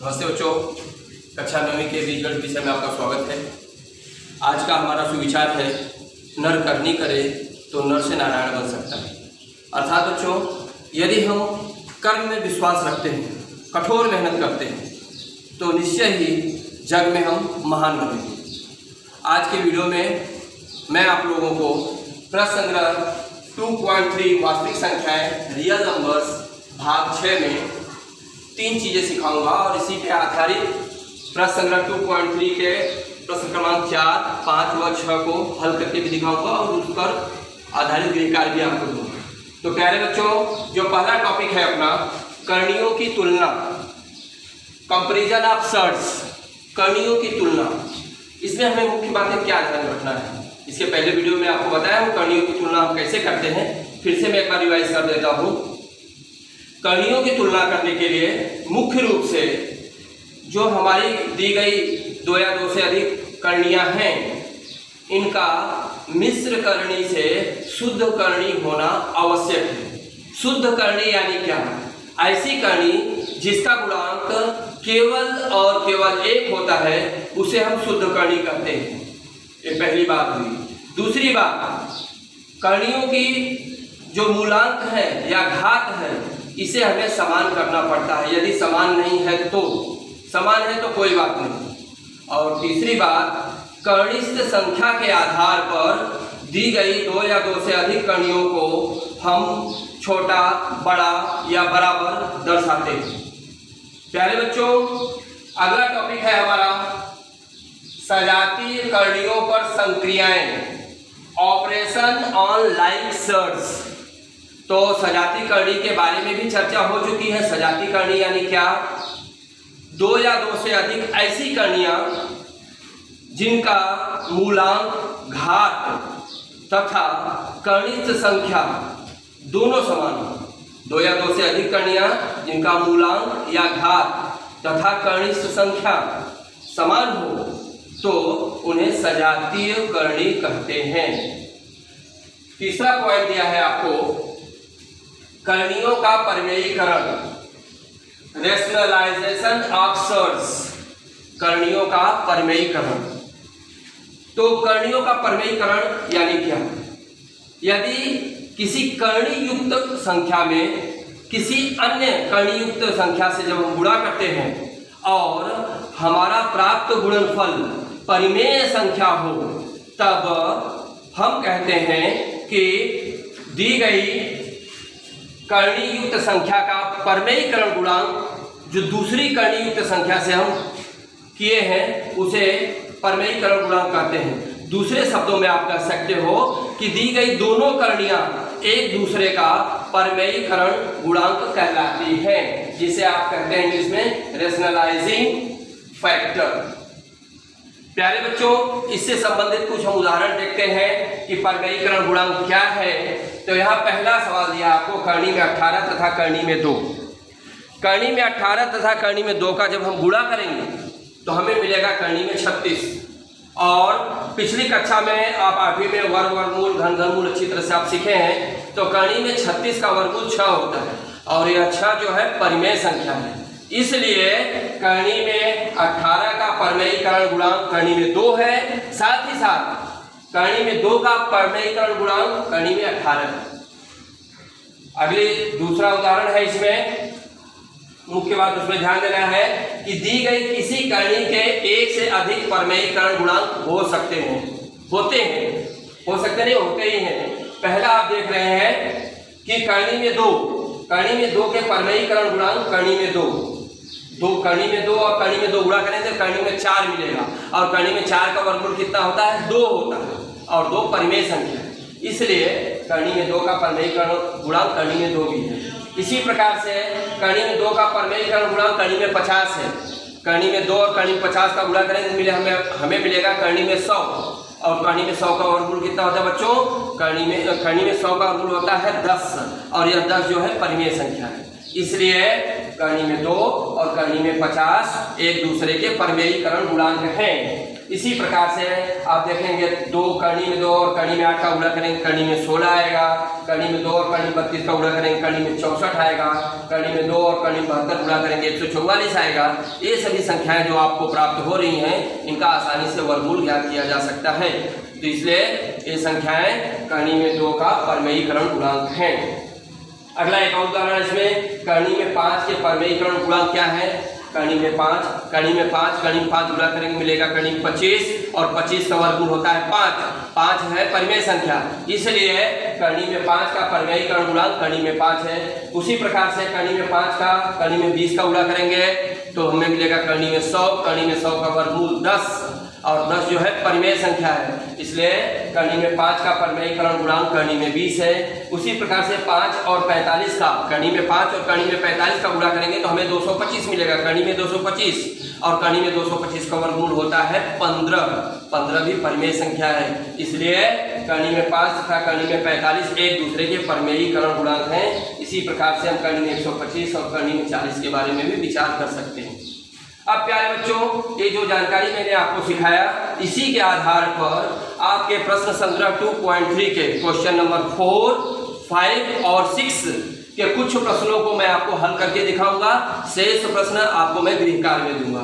नमस्ते बच्चों, कक्षा 9वीं के बीजगणित विषय में आपका स्वागत है। आज का हमारा सुविचार है, नर करनी करे तो नर से नारायण बन सकता है। अर्थात बच्चों, यदि हम कर्म में विश्वास रखते हैं, कठोर मेहनत करते हैं, तो निश्चय ही जग में हम महान बनेंगे। आज के वीडियो में मैं आप लोगों को प्रश्न संग्रह 2.3 वास्तविक संख्याएं रियल नंबर्स भाग 6 में 3 चीज़ें सिखाऊंगा और इसी पे आधारित प्रश्न संग्रह 2.3 के प्रश्न क्रमांक 4, 5 व 6 को हल करके भी दिखाऊंगा और उस पर आधारित गृह कार्य भी आपको दूंगा। तो प्यारे बच्चों, जो पहला टॉपिक है अपना करणियों की तुलना, कंपैरिजन ऑफ सर्ट्स, करणियों की तुलना, इसमें हमें मुख्य बातें क्या ध्यान रखना है। इसके पहले वीडियो में आपको बताया हूँ करणियों की तुलना हम कैसे करते हैं, फिर से मैं एक बार रिवाइज कर देता हूँ। करणियों की तुलना करने के लिए मुख्य रूप से जो हमारी दी गई 2 या 2 से अधिक करणियां हैं, इनका मिश्र करणी से शुद्ध करणी होना आवश्यक है। शुद्ध करणी यानी क्या? ऐसी करणी जिसका गुणांक केवल और केवल 1 होता है, उसे हम शुद्ध करणी कहते हैं। ये पहली बात हुई। दूसरी बात, करणियों की जो मूलांक है या घात है, इसे हमें समान करना पड़ता है। यदि समान नहीं है तो, समान है तो कोई बात नहीं। और तीसरी बात, कनिष्ठ संख्या के आधार पर दी गई 2 या 2 से अधिक कणियों को हम छोटा, बड़ा या बराबर दर्शाते हैं। प्यारे बच्चों, अगला टॉपिक है हमारा सजातीय कणियों पर संक्रियाएं, ऑपरेशन ऑन लाइक सर्ट्स। तो सजाती करणी के बारे में भी चर्चा हो चुकी है। सजाती करणी यानी क्या? 2 या 2 से अधिक ऐसी करणियां जिनका मूलांक, घात तथा कनिष्ठ संख्या दोनों समान हो। 2 या 2 से अधिक करणियां जिनका मूलांक या घात तथा कनिष्ठ संख्या समान हो, तो उन्हें सजातीय करणी कहते हैं। तीसरा पॉइंट दिया है आपको, करणियों का परमेयीकरण, रेशनलाइजेशन ऑफ सर्ट्स, करणियों का परमेयीकरण। तो करणियों का परमेयीकरण यानी क्या? यदि किसी करणी युक्त संख्या में किसी अन्य करणी युक्त संख्या से जब हम गुणा करते हैं और हमारा प्राप्त गुणनफल परिमेय संख्या हो, तब हम कहते हैं कि दी गई करणी युक्त संख्या का परमेयीकरण गुणांक जो दूसरी करणी युक्त संख्या से हम किए हैं, उसे परमेयीकरण गुणांक कहते हैं। दूसरे शब्दों में आप कह सकते हो कि दी गई दोनों करणियां एक दूसरे का परमेयीकरण गुणांक कहलाती हैं, जिसे आप कहते हैं इंग्लिश में रेशनलाइजिंग फैक्टर। प्यारे बच्चों, इससे संबंधित कुछ हम उदाहरण देखते हैं कि परमेयीकरण गुणांक क्या है। तो यहाँ पहला सवाल दिया आपको, करणी में 18 तथा करणी में 2। करणी में 18 तथा करणी में 2 का जब हम गुणा करेंगे तो हमें मिलेगा करणी में 36। और पिछली कक्षा में आप 8वीं में वर्गमूल, घनमूल अच्छी तरह से आप सीखे हैं। तो करणी में 36 का वर्गमूल 6 होता है और यह 6 जो है परिमेय संख्या है। इसलिए करणी में 18 का परमेयीकरण गुणांक करणी में 2 है, साथ ही साथ करणी में 2 का परमेयीकरण गुणांक करणी में 18 है। अगले दूसरा उदाहरण है, इसमें मुख्य बात उसमें ध्यान देना है कि दी गई किसी करणी के 1 से अधिक परमेयीकरण गुणांक हो सकते हैं, होते हैं, हो सकते नहीं, होते ही हैं। पहला आप देख रहे हैं कि करणी में 2, करणी में 2 के परमेयीकरण गुणांक करणी में 2, करणी में 2 और करणी में 2 गुणा करें तो करणी में 4 मिलेगा। और करणी में 4 का वर्गमूल कितना होता है? 2 होता है और 2 परिमेय संख्या है, इसलिए करणी में 2 का परमेयीकरण गुणांक करणी में 2 भी है। इसी प्रकार से करणी में 2 का परमेयीकरण गुणांक करणी में 50 है। करणी में 2 और करणी में 50 का गुणा करें तो हमें मिलेगा करणी में 100। और करणी में 100 का वर्गमूल कितना होता है बच्चों? करणी में 100 का वर्गमूल होता है 10 और यह 10 जो है परिमेय संख्या है। इसलिए करनी में 2 और करनी में 50 एक दूसरे के परमेयीकरण गुणांक हैं। इसी प्रकार से आप देखेंगे 2 करनी में 2 और करनी में 8 का गुणा करेंगे, करनी में 16 आएगा, करनी में 2 और करनी में 32 का गुणा करेंगे, करनी में 64 आएगा, करनी में 2 और करनी में 72 गुणा करेंगे 144 आएगा। ये सभी संख्याएं जो आपको प्राप्त हो रही हैं इनका आसानी से वर्गमूल ज्ञात किया जा सकता है। तो इसलिए ये संख्याएं करनी में 2 का परमेयीकरण गुणांक हैं। अगला एक और उदाहरण, इसमें करनी में 5 के परमेयीकरण गुणांक क्या है? करनी में 5 करनी में 5 गुणा करेंगे मिलेगा करनी में 25 और 25 का वर्गमूल होता है 5 है परिमेय संख्या, इसलिए करनी में 5 का परमेयीकरण गुणांक करनी में 5 है। उसी प्रकार से करनी में 5 का करनी में 20 का गुणा करेंगे तो हमें मिलेगा करनी में 100, करनी में 100 का वर्गमूल 10 और 10 जो है परिमेय संख्या है, इसलिए करनी में 5 का परमेयीकरण गुणांक करनी में 20 है। उसी प्रकार से 5 और 45 का करनी में 5 और करनी में 45 का गुणा करेंगे तो हमें 225 मिलेगा, करनी में 225 और करनी में 225 का वर्गमूल होता है 15 भी परिमेय संख्या है, इसलिए करनी में 5 तथा करनी में 45 एक दूसरे के परमेयीकरण गुणांक हैं। इसी प्रकार से हम करनी में 125 और करनी में 40 के बारे में भी विचार कर सकते हैं। अब प्यारे बच्चों, ये जो जानकारी मैंने आपको सिखाया इसी के आधार पर आपके प्रश्न संग्रह 2.3 के क्वेश्चन नंबर 4, 5 और 6 के कुछ प्रश्नों को मैं आपको हल करके दिखाऊंगा। शेष प्रश्न आपको मैं गृह कार्य में दूंगा।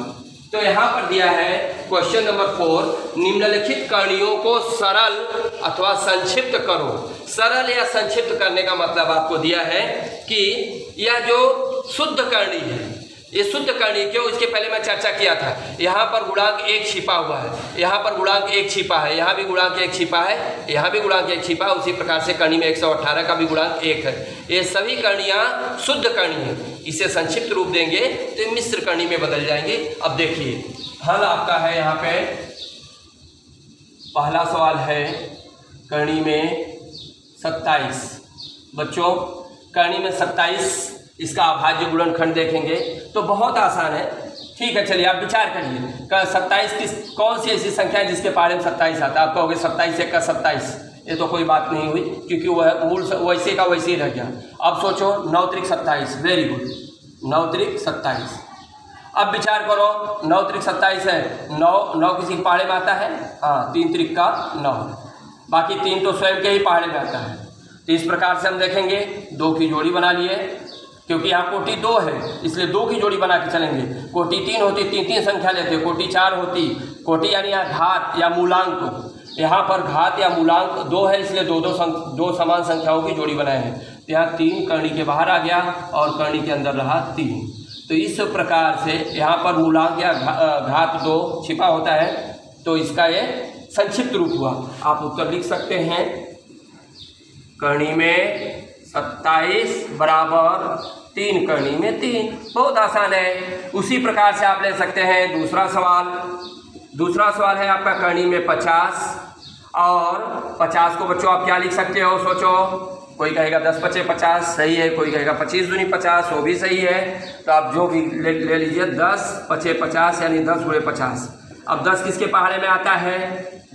तो यहाँ पर दिया है क्वेश्चन नंबर 4, निम्नलिखित करणियों को सरल अथवा संक्षिप्त करो। सरल या संक्षिप्त करने का मतलब आपको दिया है कि यह जो शुद्ध करनी है, ये शुद्ध करनी क्यों, इसके पहले मैं चर्चा किया था। यहाँ पर गुणांक 1 छिपा हुआ है, यहाँ पर गुणांक 1 छिपा है, यहाँ भी गुणांक 1 छिपा है, यहाँ भी गुणांक 1 छिपा है। उसी प्रकार से करनी में 118 का भी गुणांक 1 है। ये सभी करणियाँ शुद्ध करनी है। इसे संक्षिप्त रूप देंगे तो मिश्र करनी में बदल जाएंगे। अब देखिए हल आपका है, यहाँ पे पहला सवाल है करनी में 27। बच्चों करनी में 27 इसका अभाज्य गुणनखंड देखेंगे तो बहुत आसान है। ठीक है, चलिए आप विचार करिए 27 कौन सी ऐसी संख्या है जिसके पहाड़े में 27 आता है? आप कहोगे 27 1 का 27, ये तो कोई बात नहीं हुई क्योंकि वह मूल वैसे का वैसे ही रह गया। अब सोचो 9 त्रिक 27, वेरी गुड, 9 त्रिक 27। अब विचार करो 9 त्रिक 27 है, 9 किसी के पहाड़े में आता है? हाँ, 3 त्रिक का 9, बाकी 3 तो स्वयं के ही पहाड़े में आता है। तो इस प्रकार से हम देखेंगे 2 की जोड़ी बना लिए, क्योंकि यहाँ कोटि 2 है इसलिए 2 की जोड़ी बना के चलेंगे। कोटि 3 होती 3 संख्या लेते, कोटि 4 होती, कोटि यानी यहाँ घात या मूलांक, यहाँ पर घात या मूलांक 2 है इसलिए 2 समान संख्याओं की जोड़ी बनाए हैं। तो यहाँ 3 करनी के बाहर आ गया और करनी के अंदर रहा 3। तो इस प्रकार से यहाँ पर मूलांक या घात 2 छिपा होता है, तो इसका ये संक्षिप्त रूप हुआ। आप उत्तर लिख सकते हैं करनी में 27 बराबर 3 करनी में 3। बहुत आसान है। उसी प्रकार से आप ले सकते हैं दूसरा सवाल है आपका करनी में 50 और 50 को बच्चों आप क्या लिख सकते हो? सोचो, कोई कहेगा 10 पचे 50 सही है, कोई कहेगा 25 दूनी 50 वो भी सही है। तो आप जो भी ले लीजिए 10 पचे 50 यानी 10 गुणे 50। अब 10 किसके पहाड़े में आता है?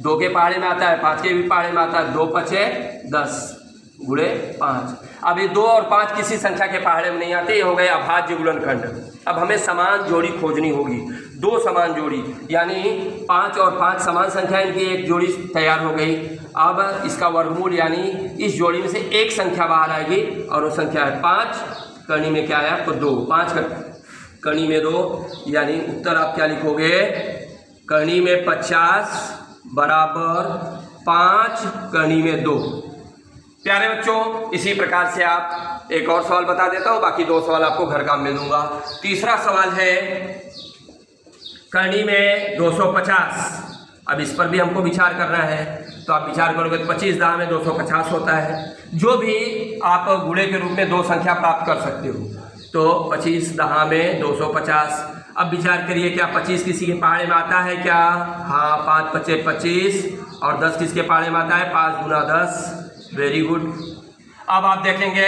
2 के पहाड़े में आता है, 5 के भी पहाड़े में आता है। 2 पचे 10 गुणे 5। अब ये 2 और 5 किसी संख्या के पहाड़े में नहीं आते, ये हो गए अभाज्य गुणनखंड। अब हमें समान जोड़ी खोजनी होगी, 2 समान जोड़ी, यानी 5 और 5 समान संख्या, इनकी एक जोड़ी तैयार हो गई। अब इसका वर्गमूल यानी इस जोड़ी में से एक संख्या बाहर आएगी और वो संख्या है 5। करनी में क्या आया आपको? 2। 5 करनी में 2, यानी उत्तर आप क्या लिखोगे? करनी में 50 बराबर 5 करनी में 2। प्यारे बच्चों, इसी प्रकार से आप एक और सवाल बता देता हूँ, बाकी 2 सवाल आपको घर काम में दूंगा। तीसरा सवाल है करनी में 250। अब इस पर भी हमको विचार करना है, तो आप विचार करोगे तो 25 दाह में 250 होता है। जो भी आप गुणे के रूप में 2 संख्या प्राप्त कर सकते हो, तो 25 दाह में 250। अब विचार करिए क्या 25 किसी के पहाड़े में आता है क्या? हाँ, 5 पचे 25 और 10 किसके पहाड़े में आता है? 5 गुना 10, वेरी गुड। अब आप देखेंगे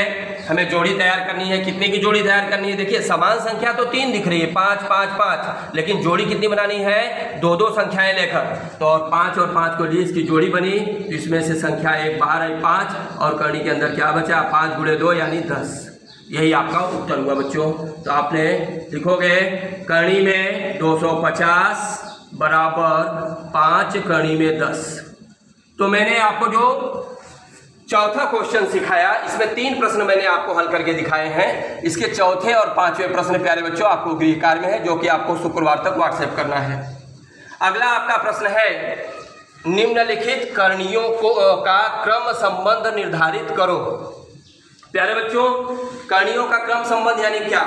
हमें जोड़ी तैयार करनी है। कितने की जोड़ी तैयार करनी है? देखिए समान संख्या तो 3 दिख रही है, 5 5 5, लेकिन जोड़ी कितनी बनानी है? 2 संख्याएं लेकर। तो और 5 और 5 को लिए इसकी जोड़ी बनी, जिसमें से संख्या एक बाहर आई 5 और करनी के अंदर क्या बचा? 5 गुणे 2 यानी 10। यही आपका उत्तर हुआ बच्चों। तो आपने लिखोगे करनी में 250 बराबर 5 करनी में 10। तो मैंने आपको जो चौथा क्वेश्चन सिखाया, इसमें 3 प्रश्न मैंने आपको हल करके दिखाए हैं। इसके चौथे और 5वें प्रश्न प्यारे बच्चों आपको गृह कार्य में है, जो कि आपको शुक्रवार तक व्हाट्सएप करना है। अगला आपका प्रश्न है, निम्नलिखित करणियों का क्रम संबंध निर्धारित करो। प्यारे बच्चों, करणियों का क्रम संबंध यानी क्या?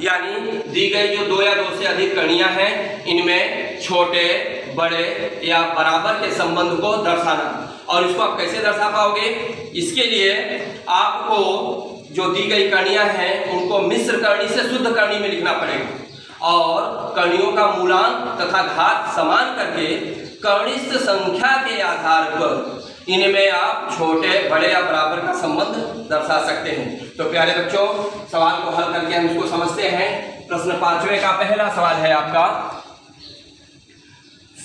यानी दी गई जो 2 या 2 से अधिक करणियां हैं, इनमें छोटे, बड़े या बराबर के संबंध को दर्शाना। और इसको आप कैसे दर्शा पाओगे? इसके लिए आपको जो दी गई करणियां हैं उनको मिश्र करणी से शुद्ध करणी में लिखना पड़ेगा, और करणियों का मूलांक तथा घात समान करके कनिष्ठ संख्या के आधार पर इनमें आप छोटे, बड़े या बराबर का संबंध दर्शा सकते हैं। तो प्यारे बच्चों, सवाल को हल करके हम इसको समझते हैं। प्रश्न 5वें का पहला सवाल है आपका,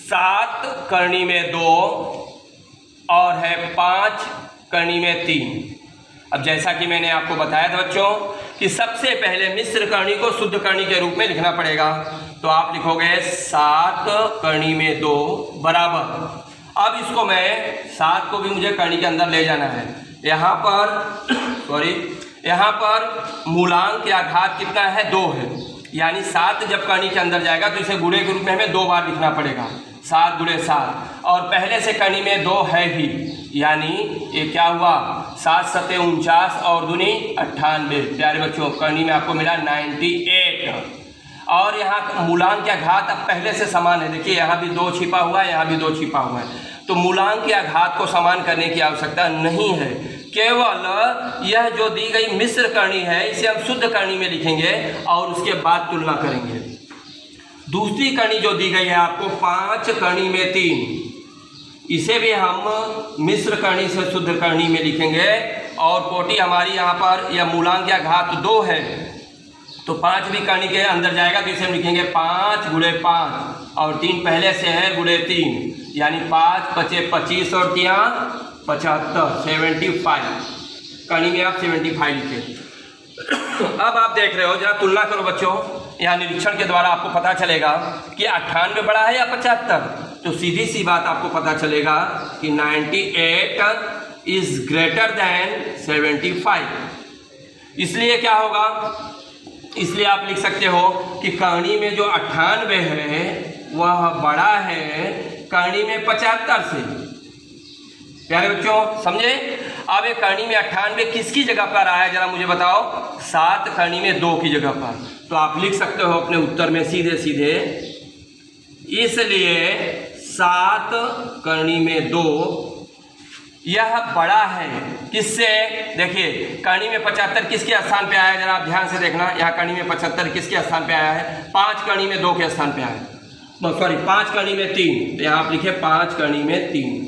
7 करनी में 2 और है 5 करनी में 3। अब जैसा कि मैंने आपको बताया था बच्चों कि सबसे पहले मिश्र करणी को शुद्ध करणी के रूप में लिखना पड़ेगा। तो आप लिखोगे 7 करनी में 2 बराबर, अब इसको मैं 7 को भी मुझे करणी के अंदर ले जाना है। यहाँ पर मूलांक या घात कितना है? 2 है, यानी 7 जब करणी के अंदर जाएगा तो इसे गुणे के रूप में हमें 2 बार लिखना पड़ेगा, 7 गुणे 7, और पहले से करणी में 2 है ही, यानी ये क्या हुआ? 7 सते 49 और दूनी 98। प्यारे बच्चों, करणी में आपको मिला 98। और यहाँ मूलांक या घात अब पहले से समान है। देखिए यहाँ भी 2 छिपा हुआ है, यहाँ भी 2 छिपा हुआ है, तो मूलांक या घात को समान करने की आवश्यकता नहीं है। केवल यह जो दी गई मिश्र करणी है इसे हम शुद्ध करणी में लिखेंगे और उसके बाद तुलना करेंगे। दूसरी करणी जो दी गई है आपको 5 करणी में 3, इसे भी हम मिश्र करणी से शुद्ध करणी में लिखेंगे, और कोटि हमारी यहाँ पर यह मूलांक या घात 2 है, तो 5 भी करणी के अंदर जाएगा तो इसे हम लिखेंगे 5 गुणे 5, और 3 पहले से है गुणे 3, यानी 5 पचे 25 और 3 75, 75। करणी में आप 75 लिखे। अब आप देख रहे हो, जरा तुलना करो बच्चों। यहाँ निरीक्षण के द्वारा आपको पता चलेगा कि 98 बड़ा है या 75, तो सीधी सी बात आपको पता चलेगा कि 98 इज ग्रेटर देन 75। इसलिए क्या होगा? इसलिए आप लिख सकते हो कि करणी में जो 98 है वह बड़ा है करणी में 75 से। प्यारे बच्चों समझे? अब ये करणी में 98 किसकी जगह पर आया है, जरा मुझे बताओ? 7 करणी में 2 की जगह पर। तो आप लिख सकते हो अपने उत्तर में सीधे सीधे, इसलिए 7 करणी में 2 यह बड़ा है किससे? देखिए करणी में 75 किसके स्थान पे आया है, जरा आप ध्यान से देखना। यहाँ करणी में 75 किसके स्थान पे आया है? 5 करणी में 2 के स्थान पे आया है, सॉरी 5 करणी में 3। तो यहाँ आप लिखे 5 करणी में 3।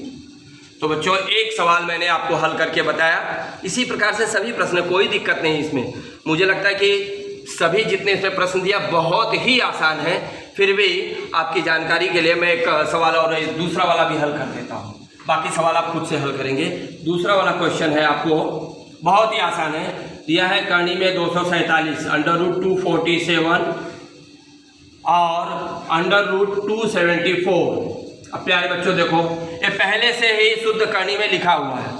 तो बच्चों एक सवाल मैंने आपको हल करके बताया। इसी प्रकार से सभी प्रश्न, कोई दिक्कत नहीं इसमें। मुझे लगता है कि सभी जितने इसमें प्रश्न दिया बहुत ही आसान है, फिर भी आपकी जानकारी के लिए मैं एक सवाल और दूसरा वाला भी हल कर देता हूँ, बाकी सवाल आप खुद से हल करेंगे। दूसरा वाला क्वेश्चन है आपको बहुत ही आसान है, दिया है करणी में 247 √247 और √274। अब प्यारे बच्चों देखो, ये पहले से ही शुद्ध करणी में लिखा हुआ है।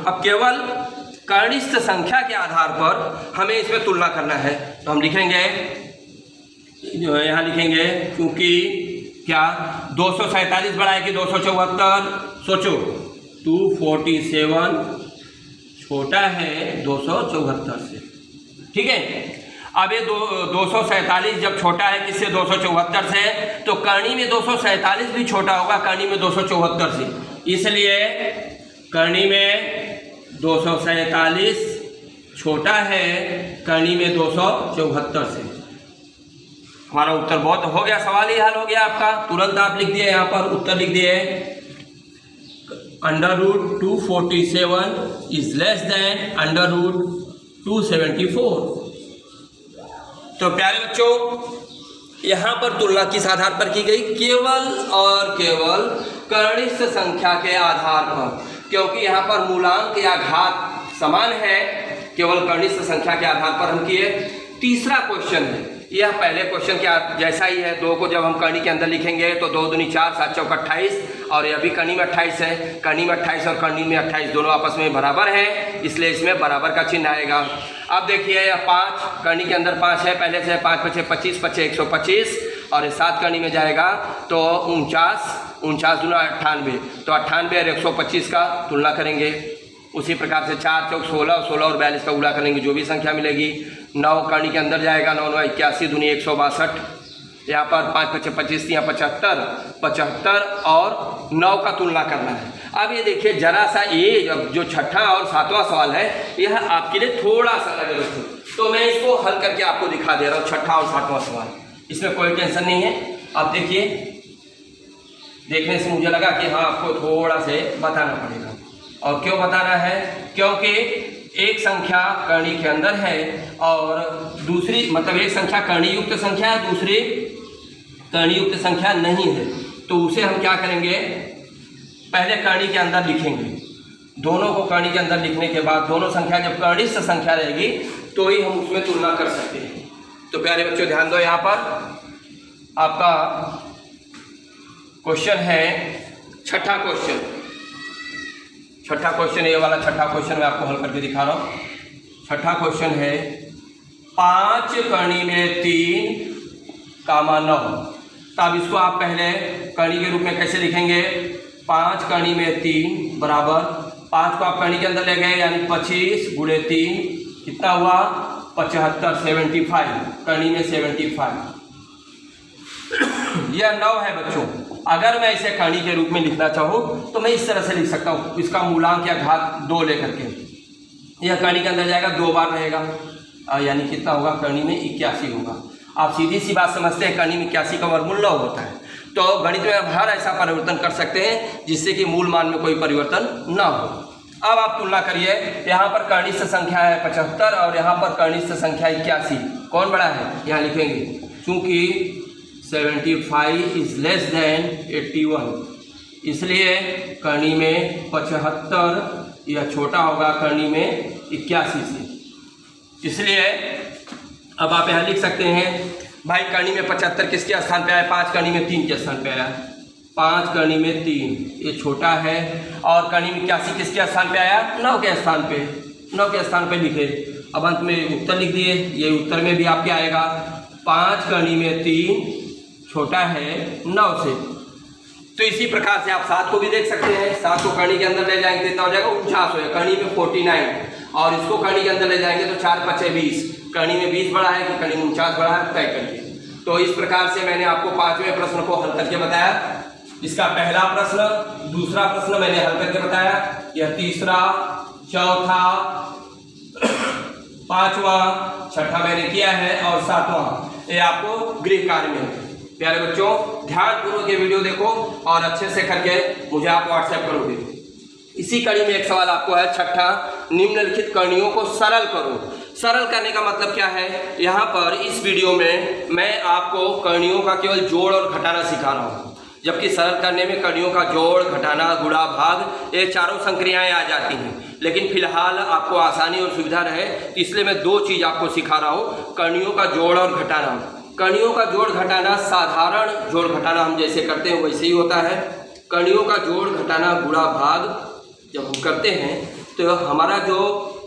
अब केवल कनिष्ठ संख्या के आधार पर हमें इसमें तुलना करना है। तो हम लिखेंगे, जो है यहाँ लिखेंगे, क्योंकि क्या 247 बड़ा है कि 274? सोचो, 247 छोटा है 274 से, ठीक है। अब ये 247 जब छोटा है किससे? 274 से, तो करणी में 247 भी छोटा होगा करणी में 274 से, इसलिए करणी में 247 छोटा है करणी में 274 से। हमारा उत्तर बहुत हो गया, सवाल ही हल हो गया आपका। तुरंत आप लिख दिए, यहाँ पर उत्तर लिख दिए, √247 इज लेस देन √274। तो प्यारे बच्चों यहाँ पर तुलना किस आधार पर की गई? केवल और केवल कनिष्ठ संख्या के आधार पर, क्योंकि यहाँ पर मूलांक या घात समान है, केवल कनिष्ठ संख्या के आधार पर हम किए। तीसरा क्वेश्चन है, यह पहले क्वेश्चन के जैसा ही है। 2 को जब हम कणी के अंदर लिखेंगे तो 2 दूनी 4, 7 चौक 28, और यह भी कणी में 28 है। कणी में 28 और कणी में 28 दोनों आपस में बराबर है, इसलिए इसमें बराबर का चिन्ह आएगा। अब देखिए यह 5 कणी के अंदर 5 है, पहले से 5 × 5 = 25, 25 = 125, और 7 कणी में जाएगा तो 49, 49 दूना 98, तो 98 और 125 का तुलना करेंगे। उसी प्रकार से 4 चौक 16, 16 और 42 का गुणा करेंगे, जो भी संख्या मिलेगी। 9 कणी के अंदर जाएगा, 9 9 81 दूनी 162, यहाँ पर 5 × 5 = 25, यहाँ 75, 75 और 9 का तुलना करना है। अब ये देखिए जरा सा, ये जो छठा और 7वां सवाल है यह आपके लिए थोड़ा सा अलग है, तो मैं इसको हल करके आपको दिखा दे रहा हूँ। छठा और 7वां सवाल, इसमें कोई टेंशन नहीं है। अब देखिए, देखने से मुझे लगा कि हाँ आपको थोड़ा से बताना पड़ेगा। और क्यों बताना है? क्योंकि एक संख्या कणी के अंदर है और दूसरी, मतलब एक संख्या कणी युक्त संख्या है, दूसरी कणी युक्त संख्या नहीं है, तो उसे हम क्या करेंगे, पहले कणी के अंदर लिखेंगे। दोनों को कणी के अंदर लिखने के बाद दोनों संख्या जब कनिष्ठ संख्या रहेगी तो ही हम उसमें तुलना कर सकते हैं। तो प्यारे बच्चों ध्यान दो, यहाँ पर आपका क्वेश्चन है छठा क्वेश्चन। छठा क्वेश्चन, ये वाला छठा क्वेश्चन मैं आपको हल करके दिखा रहा हूँ। छठा क्वेश्चन है 5 कणी में 3, 9। तो अब इसको आप पहले कणी के रूप में कैसे लिखेंगे? 5 कणी में 3 बराबर 5 को आप कणी के अंदर ले गए, यानी 25 × 3 कितना हुआ? 75, 75, कणी में 75। यह 9 है बच्चों। अगर मैं इसे कणी के रूप में लिखना चाहूँ तो मैं इस तरह से लिख सकता हूँ, इसका मूलांक या घात 2 लेकर के। यह कणी के अंदर जाएगा, 2 बार रहेगा, यानी कितना होगा? कणी में 81 होगा। आप सीधी सी बात समझते हैं, कणी में 81 का वर्गमूल 9 होता है। तो गणित में हम हर ऐसा परिवर्तन कर सकते हैं जिससे कि मूल मान में कोई परिवर्तन ना हो। अब आप तुलना करिए, यहाँ पर कनिष्ठ संख्या है 75 और यहाँ पर कनिष्ठ संख्या 81, कौन बड़ा है? यहाँ लिखेंगे, चूँकि 75 इज लेस देन 81, इसलिए कणी में 75 यह छोटा होगा कणी में 81 से। इसलिए अब आप यहाँ लिख सकते हैं, भाई कणी में 75 किसके स्थान पे आया? 5 कणी में 3 के स्थान पे आया। 5 कणी में 3 ये छोटा है, और कणी में 81 किसके स्थान पे आया? 9 के स्थान पे। 9 के स्थान पे लिखे, अब अंत में उत्तर लिख दिए। ये उत्तर में भी आपके आएगा 5 कणी में 3 छोटा है 9 से। तो इसी प्रकार से आप 7 को भी देख सकते हैं। 7 को कणी के अंदर ले जाएंगे, कितना हो जाएगा? 49 हो, कणी में 49, और इसको कणी के अंदर ले जाएंगे तो 4 × 5 = 20, कणी में 20 बड़ा है कि कणी में 49 बड़ा है, तय करिए। तो इस प्रकार से मैंने आपको 5वें प्रश्न को हल करके बताया। इसका पहला प्रश्न, दूसरा प्रश्न मैंने हल करके बताया, यह तीसरा, चौथा, 5वां, छठा मैंने किया है, और 7वां ये आपको गृह कार्य में है। प्यारे बच्चों ध्यानपूर्वक ये वीडियो देखो और अच्छे से करके मुझे आप व्हाट्सएप करोगे। इसी कड़ी में एक सवाल आपको है छठा, निम्नलिखित कणियों को सरल करो। सरल करने का मतलब क्या है? यहाँ पर इस वीडियो में मैं आपको कणियों का केवल जोड़ और घटाना सिखा रहा हूँ, जबकि सरल करने में कणियों का जोड़, घटाना, गुणा, भाग ये चारों संक्रियाएं आ जाती हैं। लेकिन फिलहाल आपको आसानी और सुविधा रहे इसलिए मैं 2 चीज़ आपको सिखा रहा हूँ, कणियों का जोड़ और घटाना। कणियों का जोड़ घटाना साधारण जोड़ घटाना हम जैसे करते हैं वैसे ही होता है। कणियों का जोड़ घटाना, गुणा, भाग जब हम करते हैं तो हमारा जो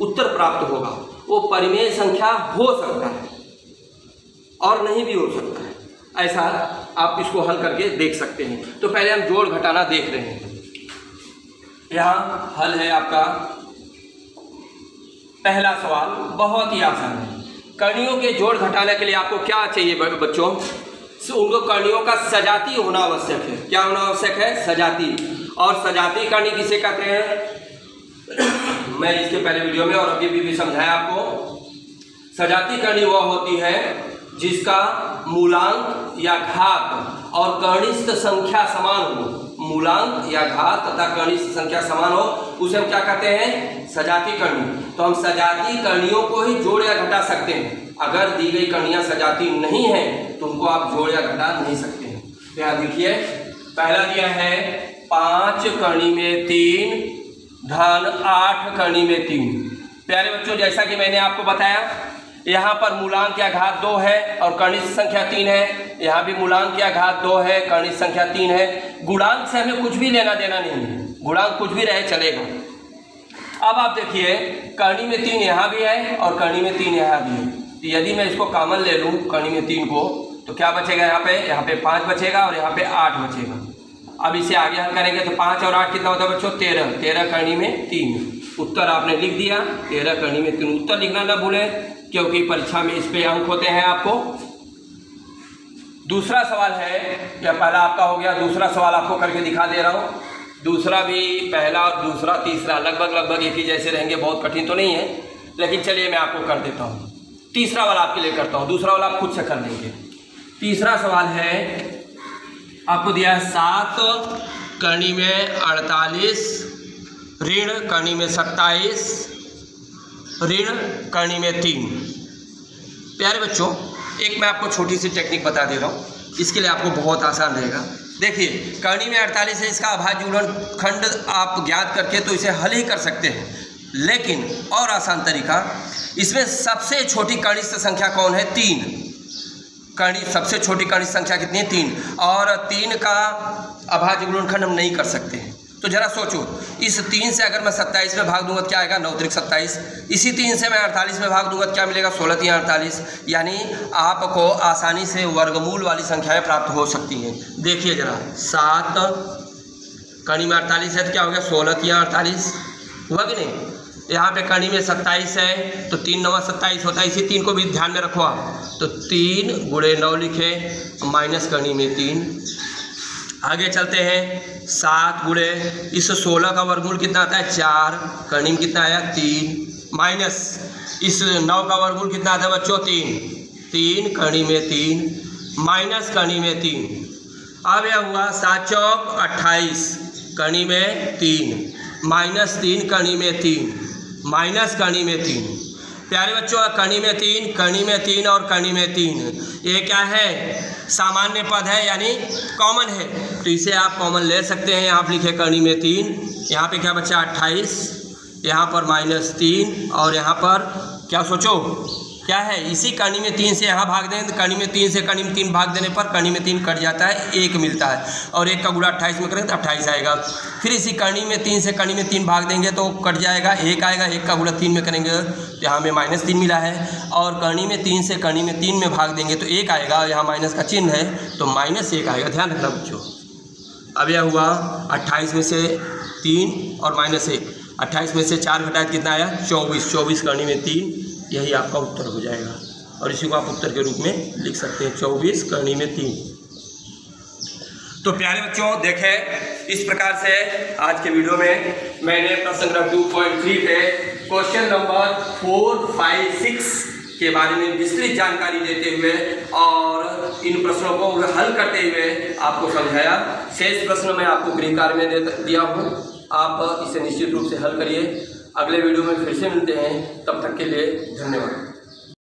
उत्तर प्राप्त होगा वो परिमेय संख्या हो सकता है और नहीं भी हो सकता है। ऐसा आप इसको हल करके देख सकते हैं। तो पहले हम जोड़ घटाना देख रहे हैं। यहाँ हल है आपका पहला सवाल, बहुत ही आसान है। कणियों के जोड़ घटाने के लिए आपको क्या चाहिए बच्चों? उनको कणियों का सजाती होना आवश्यक है। क्या होना आवश्यक है? सजाती। और सजाती कणी किसे कहते हैं? मैं इसके पहले वीडियो में और अभी भी समझाया आपको। सजाती कणी वह होती है जिसका मूलांक या घात और कनिष्ठ संख्या समान हो। मूलांक या घात तथा कनिष्ठ संख्या समान हो, उसे हम क्या कहते हैं? सजाती कणी। तो हम सजाती कणियों को ही जोड़ या घटा सकते हैं। अगर दी गई कणियां सजाती नहीं हैं तो उनको आप जोड़ या घटा नहीं सकते हैं। तो यहाँ देखिए पहला दिया है 5 कणी में 3 धन 8 कणी में 3। प्यारे बच्चों, जैसा कि मैंने आपको बताया, यहाँ पर मूलांक या घात 2 है और कनिष्ठ संख्या 3 है। यहाँ भी मूलांक या घात 2 है, कनिष्ठ संख्या 3 है। गुणांक से हमें कुछ भी लेना देना नहीं है, गुणांक कुछ भी रहे चलेगा। अब आप देखिए, कर्णी में 3 यहाँ भी है और कर्णी में 3 यहाँ भी है। तो यदि मैं इसको कॉमन ले लूँ कर्णी में 3 को, तो क्या बचेगा? यहाँ पे 5 बचेगा और यहाँ पे 8 बचेगा। अब इसे आगे हल करेंगे तो 5 और 8 कितना होता है बच्चों? 13। 13 कर्णी में 3। उत्तर आपने लिख दिया, 13 कर्णी में 3। उत्तर लिखना ना भूलें, क्योंकि परीक्षा में इस पे अंक होते हैं आपको। दूसरा सवाल है, या पहला आपका हो गया, दूसरा सवाल आपको करके दिखा दे रहा हूँ। दूसरा भी, पहला और दूसरा तीसरा लगभग एक ही जैसे रहेंगे, बहुत कठिन तो नहीं है, लेकिन चलिए मैं आपको कर देता हूँ। तीसरा वाला आपके लिए करता हूँ, दूसरा वाला आप खुद से कर लेंगे। तीसरा सवाल है, आपको दिया है 7 कर्णी में 48 ऋण कर्णी में 27 ऋण कर्णी में 3। प्यारे बच्चों, एक मैं आपको छोटी सी टेक्निक बता दे रहा हूँ, इसके लिए आपको बहुत आसान रहेगा। देखिए, कर्णी में 48 है, इसका अभाज्य गुणनखंड आप ज्ञात करके तो इसे हल ही कर सकते हैं, लेकिन और आसान तरीका, इसमें सबसे छोटी कनिष्ठ संख्या कौन है? 3। सबसे छोटी कनिष्ठ संख्या कितनी है? 3। और 3 का अभाज्य गुणनखंड हम नहीं कर सकते हैं। तो जरा सोचो, इस 3 से अगर मैं 27 में भाग दूंगा तो क्या आएगा? 9 त्रिक 27। इसी 3 से मैं 48 में भाग दूंगा तो क्या मिलेगा? 16 3 48। यानी आपको आसानी से वर्गमूल वाली संख्याएं प्राप्त हो सकती हैं। देखिए जरा, 7 कर्णी में 48 है तो क्या हो गया? 16 3 48 हुआ कि नहीं? यहाँ पे कर्णी में 27 है तो 3 9 27 होता है। इसी 3 को भी ध्यान में रखो आप, तो 3 गुणे 9 लिखे माइनस कर्णी में 3। आगे चलते हैं, 7 गुणे इस 16 का वर्गमूल कितना आता है? 4। कर्णी में कितना आया? 3 माइनस इस 9 का वर्गमूल कितना आता है बच्चों? 3 कर्णी में 3 माइनस कर्णी में 3। अब यह हुआ 7 चौक 28 कर्णी में 3 माइनस 3 कर्णी में 3 माइनस कर्णी में 3। प्यारे बच्चों, कर्णी में 3, कर्णी में 3 और कर्णी में 3, ये क्या है? सामान्य पद है, यानी कॉमन है, तो इसे आप कॉमन ले सकते हैं। यहाँ पर लिखे कर्णी में 3, यहाँ पे क्या बचा? 28, यहाँ पर -3 और यहाँ पर क्या सोचो क्या है? इसी कर्णी में 3 से यहाँ भाग दें तो कर्णी में 3 से कर्णी में 3 भाग देने पर कर्णी में 3 कट जाता है, 1 मिलता है, और 1 का गुणा 28 में करेंगे तो 28 आएगा। फिर इसी कर्णी में 3 से कर्णी में 3 भाग देंगे तो कट जाएगा, 1 आएगा, 1 का गुणा 3 में करेंगे तो यहाँ में -3 मिला है, और कर्णी में 3 से कर्णी में 3 में भाग देंगे तो 1 आएगा, यहाँ माइनस का चिन्ह है तो -1 आएगा। ध्यान रखना बच्चों। अब यह हुआ 28 में से 3 और -1, 28 में से 4 घटाए कितना आया? 24। 24 कर्णी में 3, यही आपका उत्तर हो जाएगा, और इसी को आप उत्तर के रूप में लिख सकते हैं, 24 कर्णी में 3। तो प्यारे बच्चों, देखें, इस प्रकार से आज के वीडियो में मैंने प्रश्न संग्रह 2.3 पे क्वेश्चन नंबर 4, 5, 6 के बारे में विस्तृत जानकारी देते हुए और इन प्रश्नों को हल करते हुए आपको समझाया। शेष प्रश्न मैं आपको गृह कार्य में दिया हूँ, आप इसे निश्चित रूप से हल करिए। अगले वीडियो में फिर से मिलते हैं, तब तक के लिए धन्यवाद।